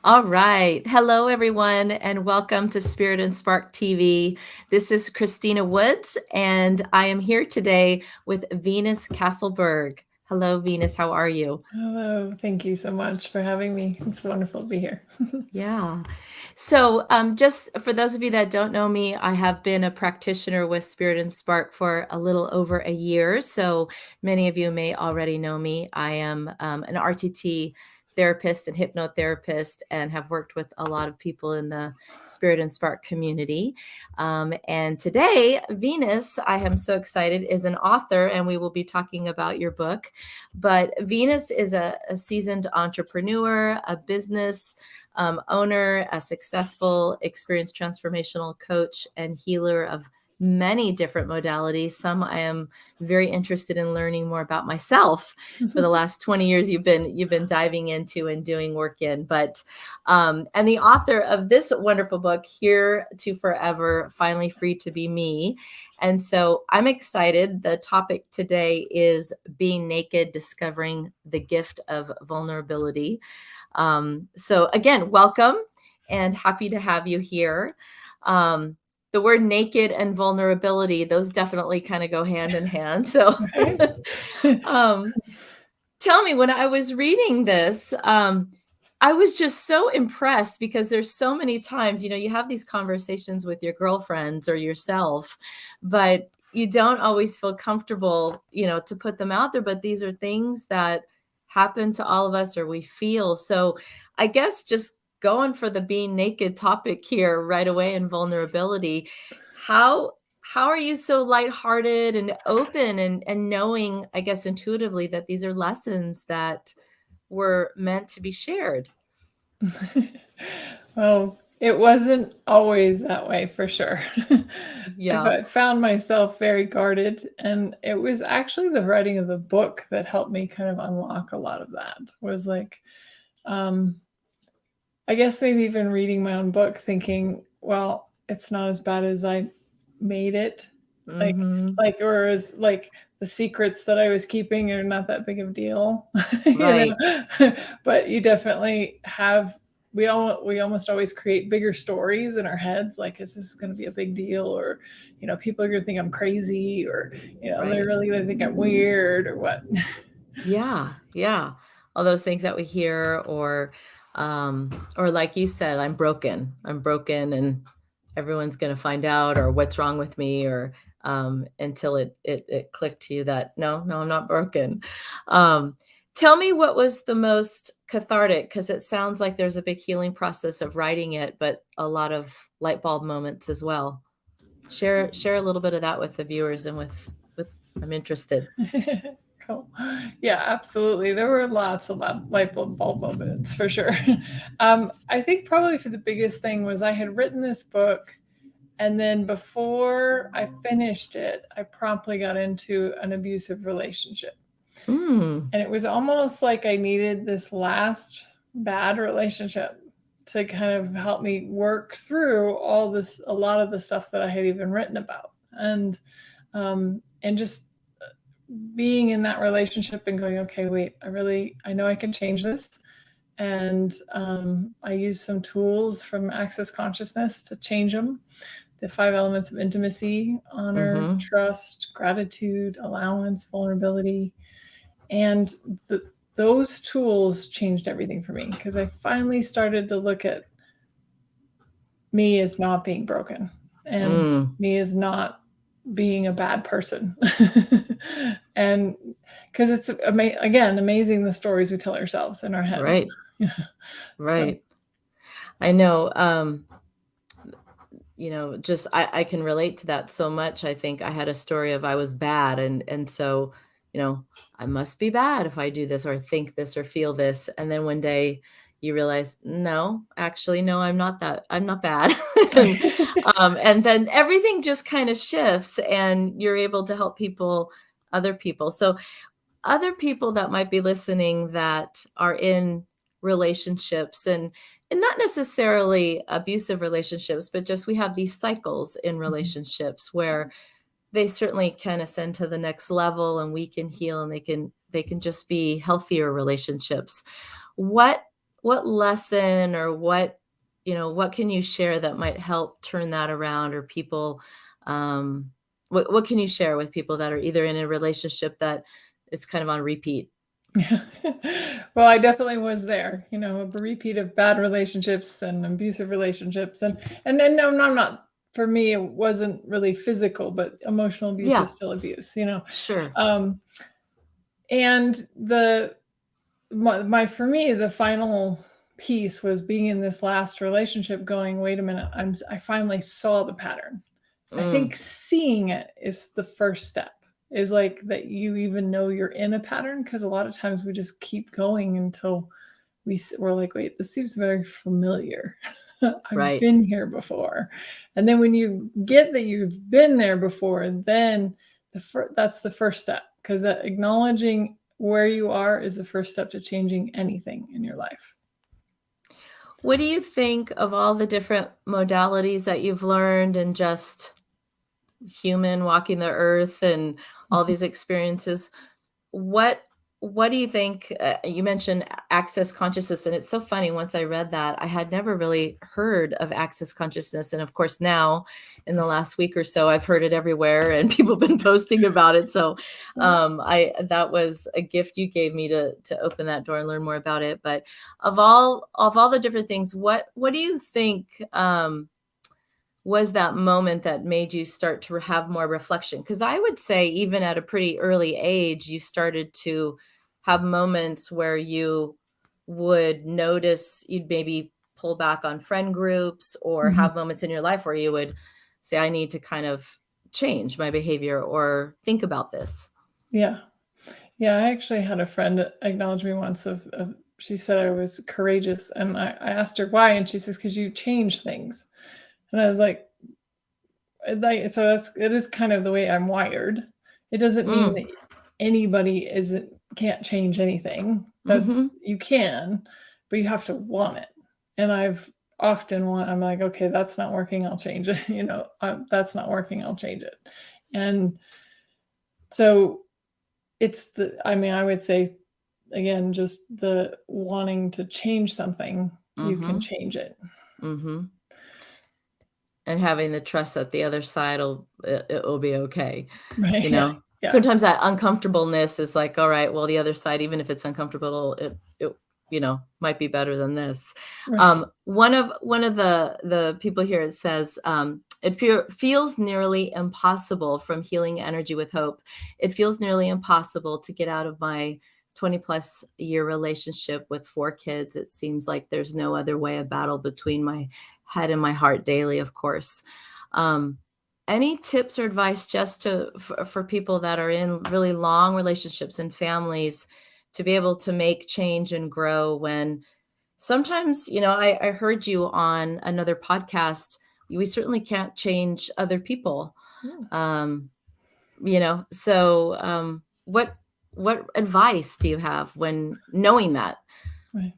All right. Hello, everyone, and welcome to Spirit and Spark TV. This is Christina Woods, and I am here today with Venus Castleberg. Hello, Venus. How are you? Hello, thank you so much for having me. It's wonderful to be here. Yeah. So, just for those of you that don't know me, I have been a practitioner with Spirit and Spark for a little over a year. So, many of you may already know me. I am an RTT therapist and hypnotherapist and have worked with a lot of people in the Spirit and Spark community. And today, Venus, I am so excited, is an author, and we will be talking about your book. But Venus is a seasoned entrepreneur, a business owner, a successful, experienced transformational coach and healer of many different modalities. Some I am very interested in learning more about myself. For the last 20 years, you've been diving into and doing work in. But and the author of this wonderful book, Here to Forever, Finally Free to Be Me. And so I'm excited. The topic today is being naked, discovering the gift of vulnerability. So again, welcome and happy to have you here. The word naked and vulnerability, those definitely kind of go hand in hand. So Right? um, tell me, when I was reading this, I was just so impressed because there's so many times, you have these conversations with your girlfriends or yourself, but you don't always feel comfortable, to put them out there. But these are things that happen to all of us or we feel. So I guess just going for the being naked topic here right away and vulnerability, how how are you so lighthearted and open and knowing, I guess, intuitively that these are lessons that were meant to be shared? Well, it wasn't always that way for sure. Yeah. I found myself very guarded, and it was actually the writing of the book that helped me kind of unlock a lot of that. Was like, um, I guess maybe even reading my own book, thinking, well, it's not as bad as I made it. Like, Mhm. or as like the secrets that I was keeping are not that big of a deal, Right. But you definitely have. We almost always create bigger stories in our heads, like, is this going to be a big deal, or people are going to think I'm crazy, or they're Right. really going to think I'm weird, or what. Yeah. Yeah. All those things that we hear or like you said, I'm broken. I'm broken and everyone's going to find out or what's wrong with me or until it clicked to you that no, I'm not broken. Um Tell me what was the most cathartic, because it sounds like there's a big healing process of writing it, but a lot of light bulb moments as well. Share a little bit of that with the viewers and with I'm interested. Cool. Yeah, absolutely. There were lots of light bulb moments for sure. I think probably for the biggest thing was I had written this book, and then before I finished it, I promptly got into an abusive relationship. Mm, And it was almost like I needed this last bad relationship to kind of help me work through a lot of the stuff that I had even written about. And just being in that relationship and going, okay, wait, I know I can change this. And I use some tools from Access Consciousness to change them. The 5 elements of intimacy: honor, mhm. trust, gratitude, allowance, vulnerability. And those tools changed everything for me, because I finally started to look at me as not being broken, and Mm, me as not being a bad person. And because it's again amazing the stories we tell ourselves in our heads. right, So right. I know, just I can relate to that so much. I think I had a story of I was bad and so, I must be bad if I do this or think this or feel this. And then one day you realize, no, actually, no, I'm not bad. and and then everything just kind of shifts and you're able to help other people. So other people that might be listening that are in relationships and not necessarily abusive relationships, but just we have these cycles in relationships where they certainly kind of send to the next level and we can heal and they can they can just be healthier relationships. What what lesson or what can you share that might help turn that around, or people what can you share with people that are either in a relationship that is kind of on repeat? Yeah. Well, I definitely was there, a repeat of bad relationships and abusive relationships. And then, no, I'm not, for me, it wasn't really physical, but emotional abuse Yeah, is still abuse. sure. Um, and for me, the final piece was being in this last relationship going, wait a minute, I finally saw the pattern. I think Mm, seeing it is the first step, is like that you even know you're in a pattern, because a lot of times we just keep going until we're like, wait, this seems very familiar. I've right. been here before. And then when you get that you've been there before, then that's the first step, because acknowledging where you are is the first step to changing anything in your life. What do you think of all the different modalities that you've learned, and just human walking the earth and all these experiences? What what do you think? You mentioned access consciousness, and it's so funny. Once I read that, I had never really heard of access consciousness, and of course, now in the last week or so, I've heard it everywhere, and people have been posting about it. So, I that was a gift you gave me to open that door and learn more about it. But of all the different things, what do you think? Was that moment that made you start to have more reflection? Because I would say even at a pretty early age, you started to have moments where you would notice you'd maybe pull back on friend groups, or Mhm. have moments in your life where you would say, I need to kind of change my behavior or think about this. Yeah. Yeah, I actually had a friend acknowledge me once she said I was courageous, and I asked her why, and she says, because you change things. And I was like, so it is kind of the way I'm wired. It doesn't mean Mm, that anybody isn't can't change anything. mhm. You can, but you have to want it. And I'm like, okay, that's not working, I'll change it. That's not working, I'll change it. And so I would say, again, just the wanting to change something, you can Mhm. change it. Mhm. And having the trust that the other side it will be okay, Right. you Yeah. know? Yeah. Sometimes that uncomfortableness is like, "All right, well, the other side, even if it's uncomfortable, it might be better than this." Right. One of the people here, it says, "It feels nearly impossible from healing energy with hope. It feels nearly impossible to get out of my 20+ year relationship with 4 kids. It seems like there's no other way. A battle between my head and my heart daily, of course." Um, any tips or advice just for people that are in really long relationships and families to be able to make change and grow when sometimes, I heard you on another podcast, we certainly can't change other people. Mm, What advice do you have when knowing that? right.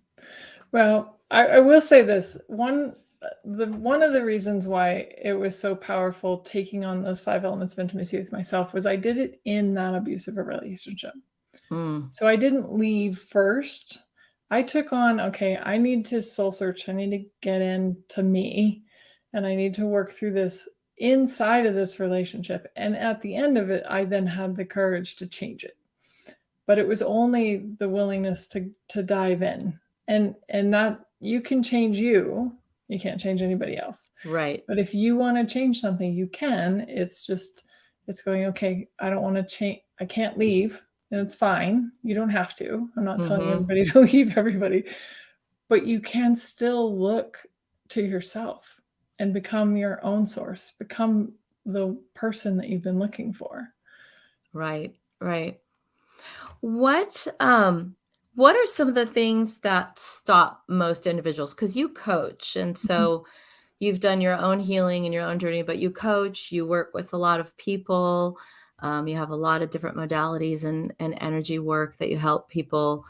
Well, I will say this. One of the reasons why it was so powerful taking on those 5 elements of intimacy with myself was I did it in that abusive relationship. Mm, So I didn't leave first. I took on, okay, I need to soul search. I need to get into me, and I need to work through this inside of this relationship. And at the end of it, I then had the courage to change it. But it was only the willingness to dive in. And that you can change you. You can't change anybody else. right. But if you want to change something, you can. It's going, okay, I don't want to change. I can't leave. And it's fine. You don't have to. I'm not telling Mhm. everybody to leave everybody, but you can still look to yourself and become your own source, become the person that you've been looking for. Right, right. What are some of the things that stop most individuals? Because you coach, and Mhm. so you've done your own healing and your own journey, but you coach, you work with a lot of people, you have a lot of different modalities and energy work that you help people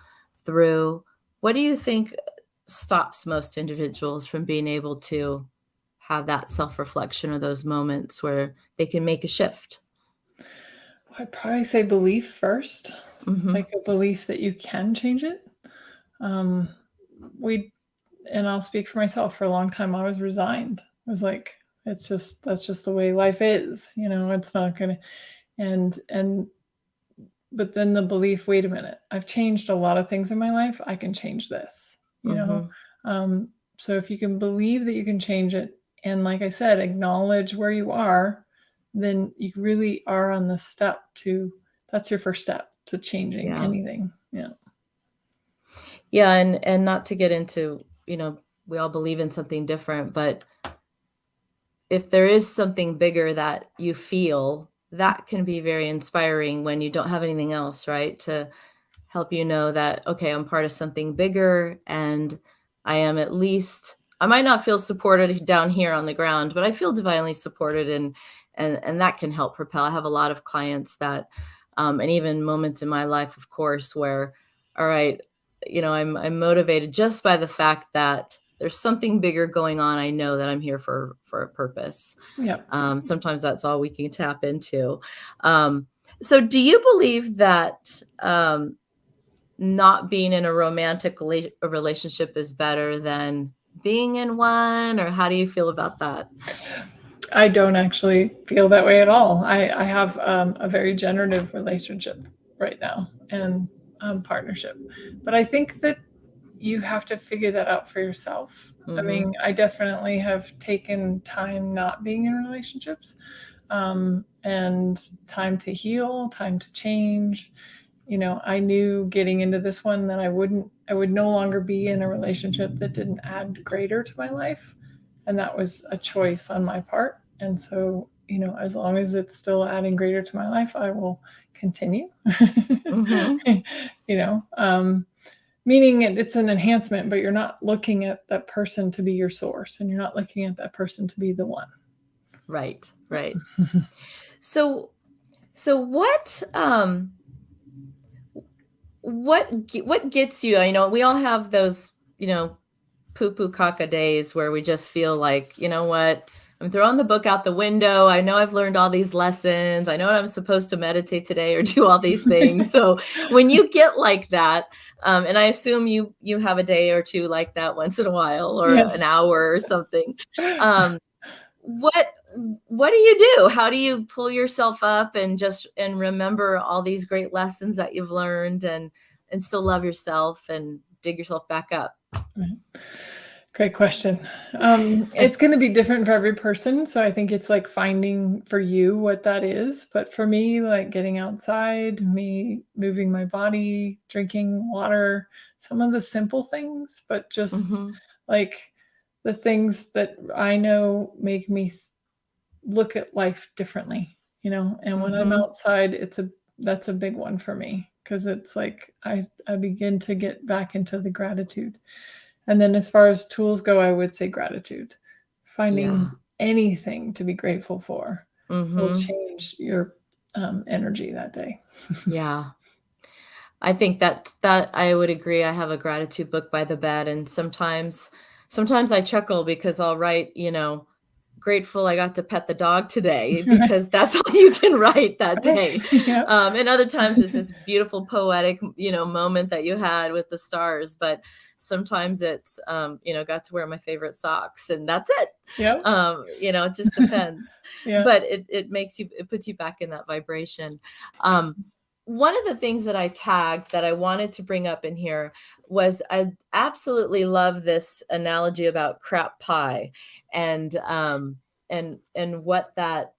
through. What do you think stops most individuals from being able to have that self-reflection or those moments where they can make a shift? I'd probably say belief first. Mhm. like a belief that you can change it. Um, we and I'll speak for myself. For a long time, I was resigned. I was like, it's just that's just the way life is. It's not gonna. And but then the belief, wait a minute, I've changed a lot of things in my life. I can change this. You know. Mhm. Um, so if you can believe that you can change it, and like I said, acknowledge where you are, then you really are on the step to. That's your first step to changing Yeah. anything. Yeah. Yeah, and not to get into, we all believe in something different, but if there is something bigger that you feel, that can be very inspiring when you don't have anything else, right? To help you know that, okay, I'm part of something bigger and I might not feel supported down here on the ground, but I feel divinely supported and that can help propel. I have a lot of clients that and even moments in my life, of course, where, all right, I'm motivated just by the fact that there's something bigger going on. I know that I'm here for a purpose. Yeah. Sometimes that's all we can tap into. So do you believe that not being in a romantic relationship is better than being in one, or how do you feel about that? I don't actually feel that way at all. I have a very generative relationship right now and partnership. But I think that you have to figure that out for yourself. I Mhm. mean, I definitely have taken time not being in relationships, and time to heal, time to change. I knew getting into this one that I would no longer be in a relationship that didn't add greater to my life. And that was a choice on my part. And so, as long as it's still adding greater to my life, I will continue. Mhm. you know, um, Meaning it's an enhancement, but you're not looking at that person to be your source and you're not looking at that person to be the one. Right, right. So what gets you? We all have those, poo poo caca days where we just feel like, you know what? I'm throwing the book out the window. I know I've learned all these lessons. I know I'm supposed to meditate today or do all these things. So when you get like that, and I assume you have a day or two like that once in a while, or an Yes. hour or something. Um, what what do you do? How do you pull yourself up and remember all these great lessons that you've learned and still love yourself and dig yourself back up? Great question. It's going to be different for every person. So I think it's like finding for you what that is. But for me, like getting outside, me moving my body, drinking water, some of the simple things, but just Mhm. like the things that I know make me look at life differently. And when I'm Mhm. outside, that's a big one for me because it's like I begin to get back into the gratitude. And then as far as tools go, I would say gratitude. Yeah. Finding anything to be grateful for will Mhm. change your energy that day. Yeah. I think that I would agree. I have a gratitude book by the bed, and sometimes I chuckle because I'll write, grateful I got to pet the dog today, because that's all you can write that day. Yeah. And other times it's this beautiful poetic, moment that you had with the stars. But sometimes it's, got to wear my favorite socks, and that's it. Yep. It just depends. Yeah. But it puts you back in that vibration. Um, one of the things that I tagged that I wanted to bring up in here was I absolutely love this analogy about crap pie and what that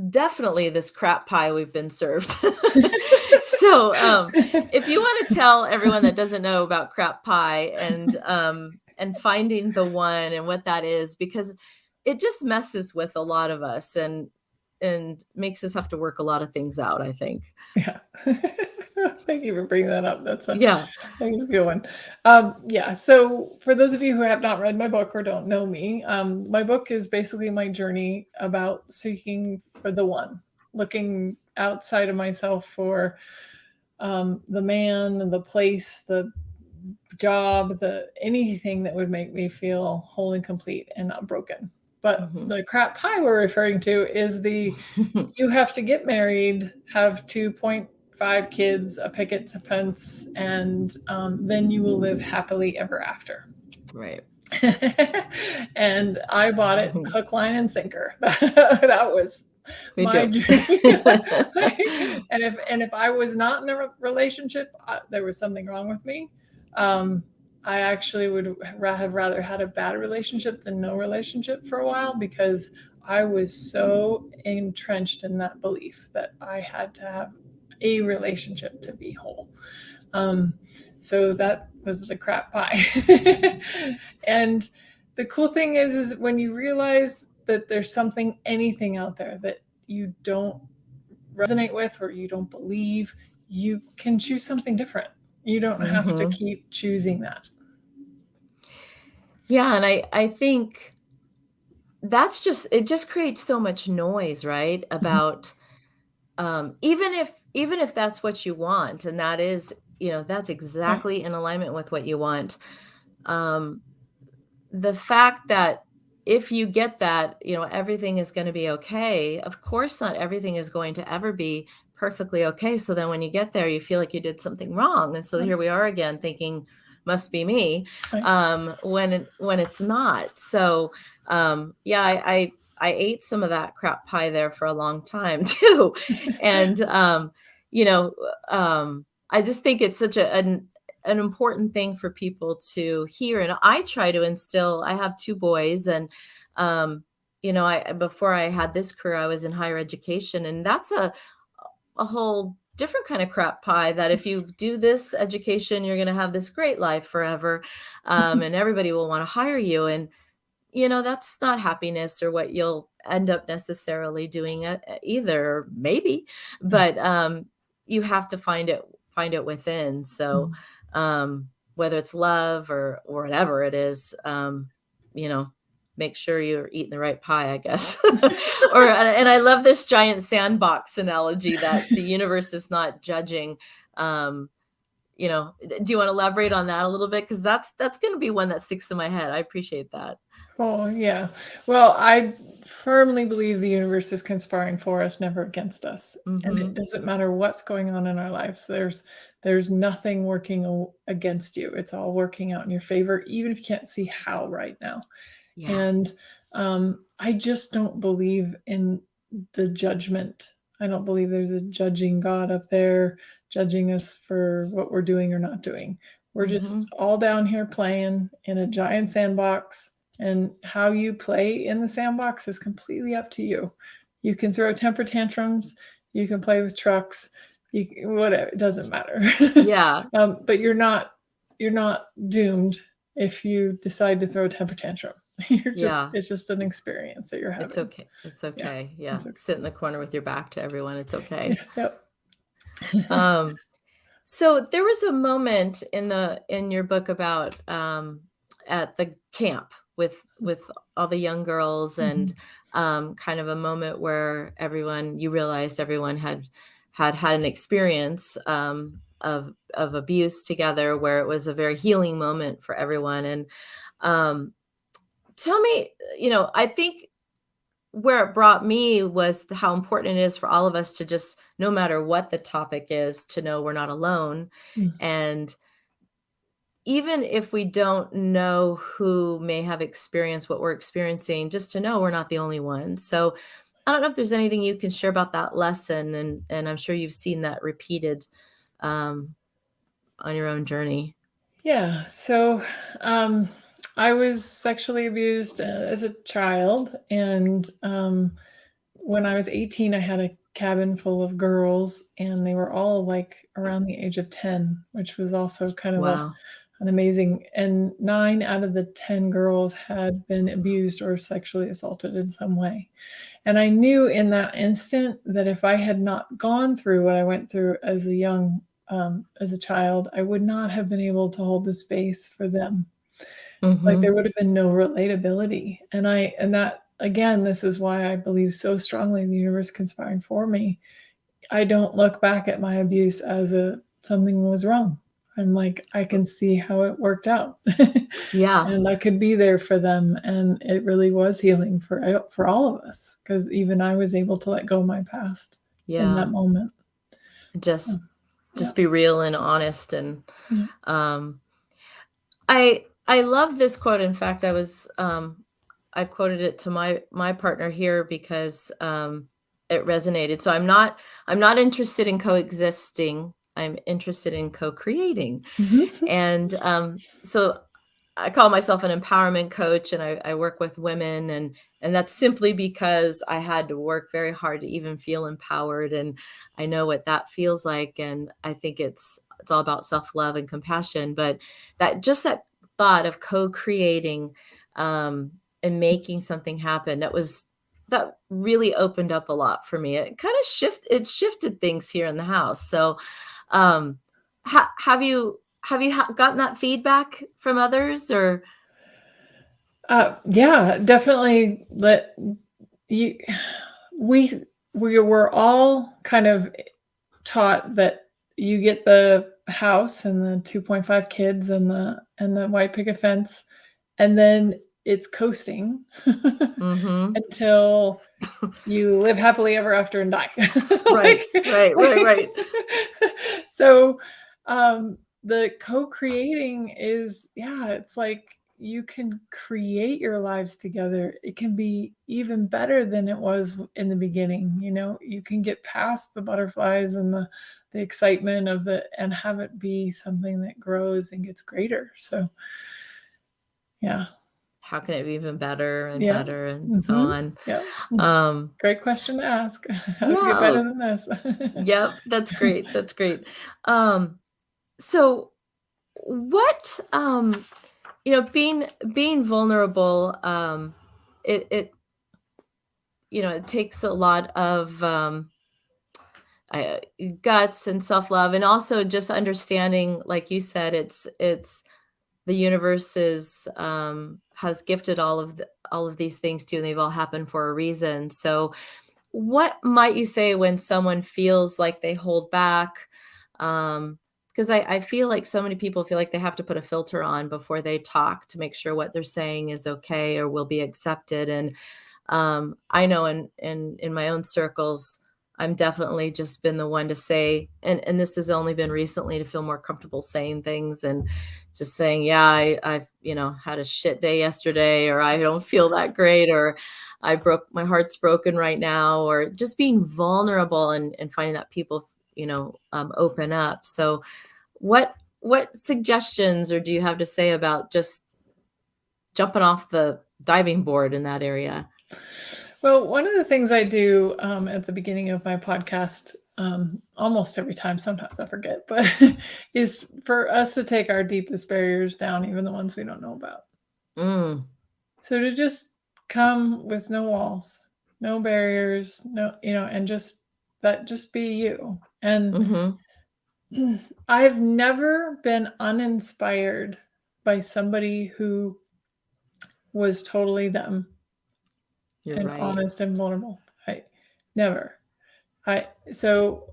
definitely this crap pie we've been served. So if you want to tell everyone that doesn't know about crap pie and finding the one and what that is, because it just messes with a lot of us and makes us have to work a lot of things out, I think. Yeah. Thank you for bringing that up. Yeah. That's a good one. Yeah. So for those of you who have not read my book or don't know me, my book is basically my journey about seeking for the one, looking outside of myself for the man, the place, the job, the anything that would make me feel whole and complete and not broken. But Mhm. the crap pie we're referring to is the you have to get married, have 2.5 5 kids, a picket fence, and then you will live happily ever after. Right. And I bought it hook, line, and sinker. That was Me my too. journey. And if I was not in a relationship, there was something wrong with me. I actually would have rather had a bad relationship than no relationship for a while, because I was so entrenched in that belief that I had to have a relationship to be whole. So that was the crap pie. And the cool thing is when you realize that there's something, anything out there that you don't resonate with or you don't believe, you can choose something different. You don't have to keep choosing that. Yeah, and I think that's just, it just creates so much noise, right? About even if that's what you want, and that is, that's Right. exactly in alignment with what you want. Um, the fact that if you get that, everything is going to be okay. Of course, not everything is going to ever be perfectly okay. So then when you get there, you feel like you did something wrong. And so here we are again thinking, must be me, Right. when it's not. So yeah, I ate some of that crap pie there for a long time too. And you know, I just think it's such an important thing for people to hear. And I try to instill, I have 2 boys, and, before I had this career, I was in higher education, and that's a whole different kind of crap pie, that if you do this education, you're going to have this great life forever. And everybody will want to hire you. And, that's not happiness or what you'll end up necessarily doing either, maybe, but, you have to find it within. So, whether it's love or whatever it is, you know, make sure you're eating the right pie, I guess. And I love this giant sandbox analogy, that the universe is not judging. Um, do you want to elaborate on that a little bit? Because that's going to be one that sticks in my head. I appreciate that. Oh, yeah. Well, I firmly believe the universe is conspiring for us, never against us. And it Mm-hmm. doesn't matter what's going on in our lives. There's nothing working against you. It's all working out in your favor, even if you can't see how right now. Yeah. And I just don't believe in the judgment. I don't believe there's a judging God up there judging us for what we're doing or not doing. We're Mm-hmm. just all down here playing in a giant sandbox, and how you play in the sandbox is completely up to you. You can throw temper tantrums, you can play with trucks, whatever, it doesn't matter. Yeah. But you're not doomed if you decide to throw a temper tantrum. Yeah. It's just an experience that you're It's having. okay. It's Yeah. okay. Yeah. It's okay. Sit in the corner with your back to everyone. It's okay. Yeah. Yep. Um, So there was a moment in your book about at the camp with all the young girls, and Mhm. kind of a moment where you realized everyone had an experience of abuse together, where it was a very healing moment for everyone. And um, tell me, I think where it brought me was how important it is for all of us to just, no matter what the topic is, to know we're not alone. Mm. And even if we don't know who may have experienced what we're experiencing, just to know we're not the only one. So I don't know if there's anything you can share about that lesson, and I'm sure you've seen that repeated um, on your own journey. Yeah. So I was sexually abused as a child, and when I was 18, I had a cabin full of girls, and they were all like around the age of 10, which was also kind of Wow. an amazing. And 9 out of the 10 girls had been abused or sexually assaulted in some way. And I knew in that instant that if I had not gone through what I went through as a child, I would not have been able to hold the space for them. Like, there Hmm. would have been no relatability. And that, again, this is why I believe so strongly in the universe conspiring for me. I don't look back at my abuse as something was wrong. I'm like, I can see how it worked out. Yeah. And I could be there for them, and it really was healing for all of us, because even I was able to let go of my past in that Yeah. moment. just Yeah. be real and honest. And Yeah. um, I love this quote. In fact, I quoted it to my partner here because it resonated. So I'm not interested in coexisting. I'm interested in co-creating. Mhm. And so I call myself an empowerment coach, and I work with women, and that's simply because I had to work very hard to even feel empowered, and I know what that feels like, and I think it's all about self-love and compassion. But that thought of co-creating and making something happen, that really opened up a lot for me. It kind of shifted things here in the house. So um have you gotten that feedback from others, or Yeah, definitely. Let you. We we were all kind of taught that you get the house and the 2.5 kids and the white picket fence, and then it's coasting mhm. until you live happily ever after and die. Right, right, right, Like right. so, the co-creating is, yeah, it's like you can create your lives together. It can be even better than it was in the beginning, you know? You can get past the butterflies and the excitement of and have it be something that grows and gets greater. So, yeah. How can it be even better and Yeah. better and so Mhm. on? Yeah. Um Great question to ask. How does it get yeah, better oh, than this? yep, that's great. That's great. Um so what being vulnerable, it it takes a lot of uh, guts and self-love, and also just understanding, like you said, it's the universe has gifted all of these things to you, and they've all happened for a reason. So what might you say when someone feels like they hold back? Because I feel like so many people feel like they have to put a filter on before they talk to make sure what they're saying is okay or will be accepted. And I know in my own circles, I'm definitely just been the one to say, and this has only been recently, to feel more comfortable saying things and just saying, yeah, I've had a shit day yesterday, or I don't feel that great, or my heart's broken right now, or just being vulnerable and finding that people open up. So what suggestions or do you have to say about just jumping off the diving board in that area? Well, one of the things I do at the beginning of my podcast, almost every time, sometimes I forget, but is for us to take our deepest barriers down, even the ones we don't know about. Mm, So to just come with no walls, no barriers, no, and just be you. And mhm. I've never been uninspired by somebody who was totally them You're and right. honest and vulnerable. I never. I so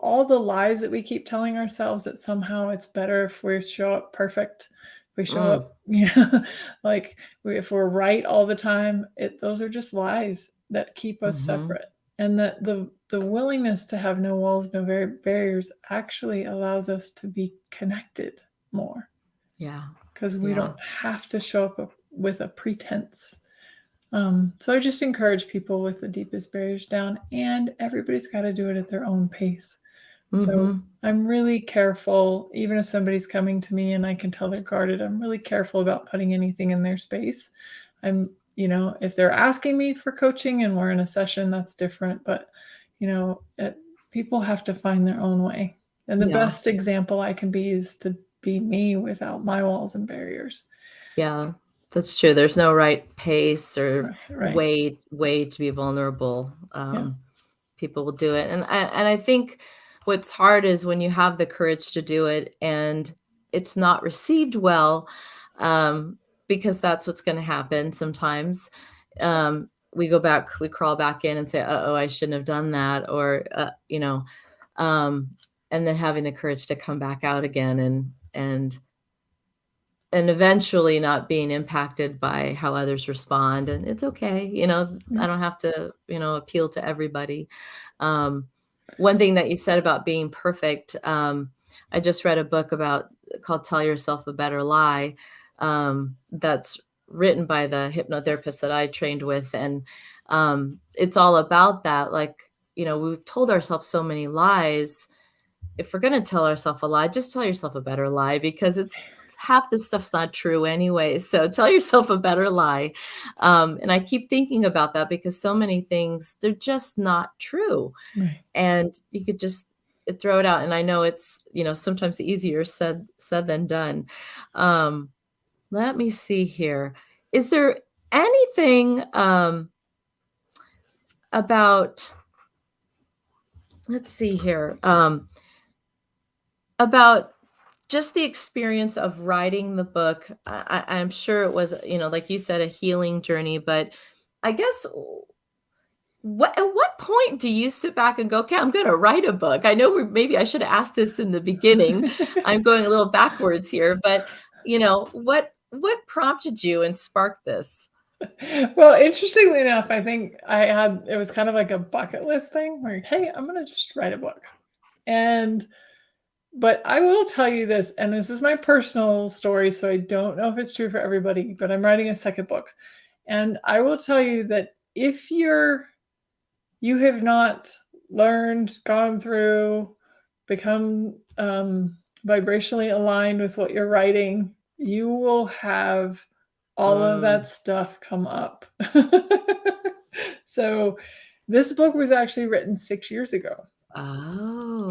all the lies that we keep telling ourselves that somehow it's better if we show up perfect, we show Mm, up, like if we're right all the time, those are just lies that keep us mhm. separate. And that the willingness to have no walls, no barriers actually allows us to be connected more Yeah, because we yeah, don't have to show up with a pretense. So I just encourage people with the deepest barriers down, and everybody's got to do it at their own pace. So mhm. I'm really careful, even if somebody's coming to me and I can tell they're guarded, I'm really careful about putting anything in their space. If they're asking me for coaching and we're in a session, that's different. But, you know, it, people have to find their own way. And the Yeah, best example I can be is to be me without my walls and barriers. yeah, that's true. There's no right pace or Right. way to be vulnerable. Yeah. People will do it, and I think what's hard is when you have the courage to do it and it's not received well, um, because that's what's gonna happen sometimes. We crawl back in and say, "Uh-oh, I shouldn't have done that," or, um, and then having the courage to come back out again and eventually not being impacted by how others respond, and it's okay, I don't have to, appeal to everybody. Um, one thing that you said about being perfect, I just read a book called Tell Yourself a Better Lie, that's written by the hypnotherapist that I trained with, and, it's all about that, like, we've told ourselves so many lies. If we're gonna tell ourselves a lie, just tell yourself a better lie because it's half this stuff's not true anyway, so tell yourself a better lie, and I keep thinking about that because so many things, they're just not true, Right. and you could just throw it out, and I know it's, sometimes easier said than done. Um, Let me see here. Is there anything, about let's see here, about just the experience of writing the book? I'm sure it was, like you said, a healing journey, but I guess at what point do you sit back and go, "Okay, I'm gonna write a book"? I know maybe I should have asked this in the beginning. I'm going a little backwards here, but, what prompted you and sparked this? Well, interestingly enough, I think it was kind of like a bucket list thing where, hey, I'm gonna just write a book. And but I will tell you this, and this is my personal story, so I don't know if it's true for everybody, but I'm writing a second book. And I will tell you that if you have not learned, gone through, become vibrationally aligned with what you're writing, you will have all of Mm. that stuff come up. So this book was actually written 6 years ago. Oh,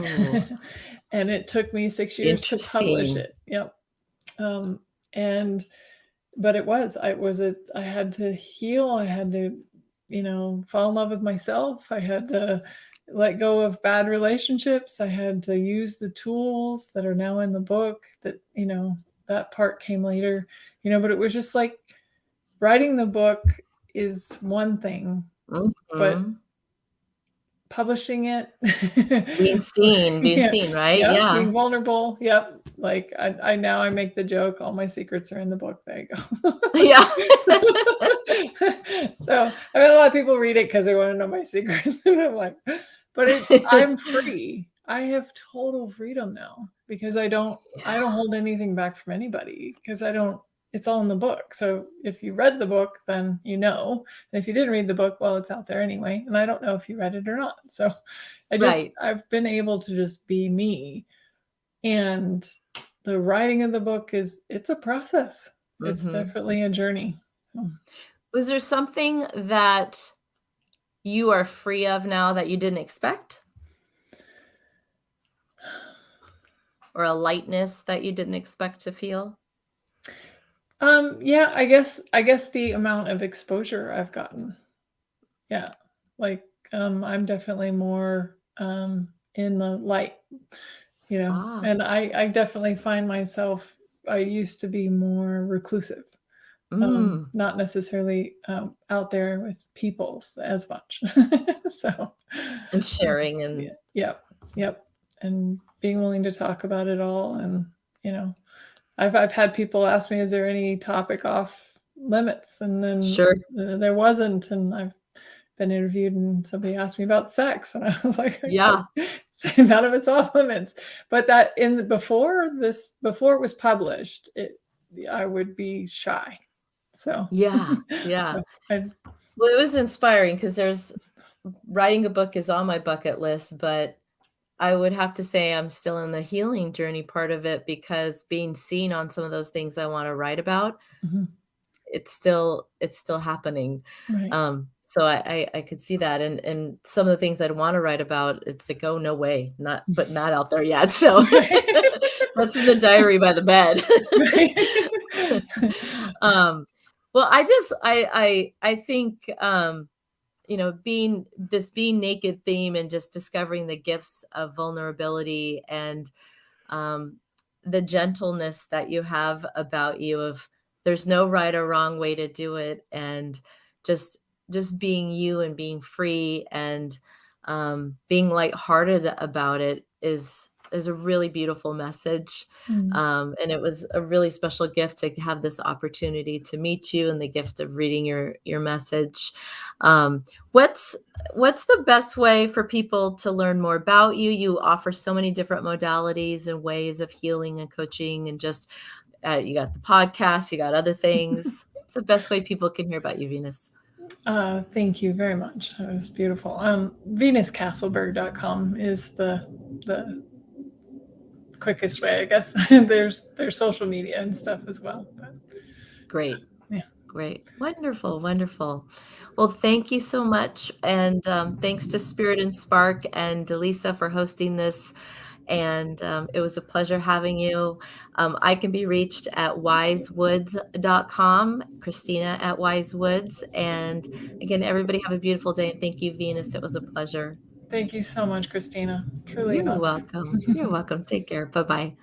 And it took me 6 years to publish interesting. it. Yep. Um, and but I had to heal. I had to, fall in love with myself. I had to let go of bad relationships. I had to use the tools that are now in the book that, that part came later, but it was just like writing the book is one thing, but Mhm. publishing it, Being yeah, seen, right? yeah, Yeah. being vulnerable. Yep. Like I now I make the joke, all my secrets are in the book. There you go. Yeah. so, so I mean, a lot of people read it because they want to know my secrets, and I'm like, I'm free. I have total freedom now because I don't hold anything back from anybody because I don't. It's all in the book. So if you read the book, then you know. And if you didn't read the book, well, it's out there anyway. And I don't know if you read it or not. So Right. I've been able to just be me. And the writing of the book it's a process. It's Mhm. definitely a journey. Was there something that you are free of now that you didn't expect? Or a lightness that you didn't expect to feel? Yeah, I guess the amount of exposure I've gotten. Yeah. Like I'm definitely more in the light, Ah. and I definitely find myself I used to be more reclusive. Mm. Not necessarily out there with people as much. So, And sharing yeah, and yep, yep, and being willing to talk about it all, and you know, I've had people ask me, "Is there any topic off limits?" And then sure. there wasn't, and I've been interviewed, and somebody asked me about sex, and I was like, "I Yeah. guess none of it's off limits." But that before it was published, I would be shy. So, Yeah. Yeah. so I Well, it was inspiring because writing a book is on my bucket list, but I would have to say I'm still in the healing journey part of it because being seen on some of those things I wanna write about, Mhm. it's still happening. Right. So I could see that, and some of the things I'd wanna write about, it's like, "Oh, no way, not out there yet." So that's in the diary by the bed. Right. Um, well, I think, being naked theme and just discovering the gifts of vulnerability and um, the gentleness that you have about you of there's no right or wrong way to do it and just just being you and being free and being lighthearted about it is is a really beautiful message. Mm. And it was a really special gift to have this opportunity to meet you and the gift of reading your message. Um, what's what's the best way for people to learn more about you? You offer so many different modalities and ways of healing and coaching, and just you got the podcast, you got other things. What's the best way people can hear about you, Venus? Thank you very much. That was beautiful. VenusCastleberg.com is the quickest way, I guess. There's social media and stuff as well. But Great. yeah, Great. Wonderful, wonderful. Well, thank you so much, and, thanks to Spirit and Spark and Delisa for hosting this, and, it was a pleasure having you. I can be reached at wisewoods.com, Christina at wisewoods, and again, everybody have a beautiful day, and thank you, Venus. It was a pleasure. thank you so much, Christina. Truly an You're honor. welcome. You're welcome. Take care. Bye-bye.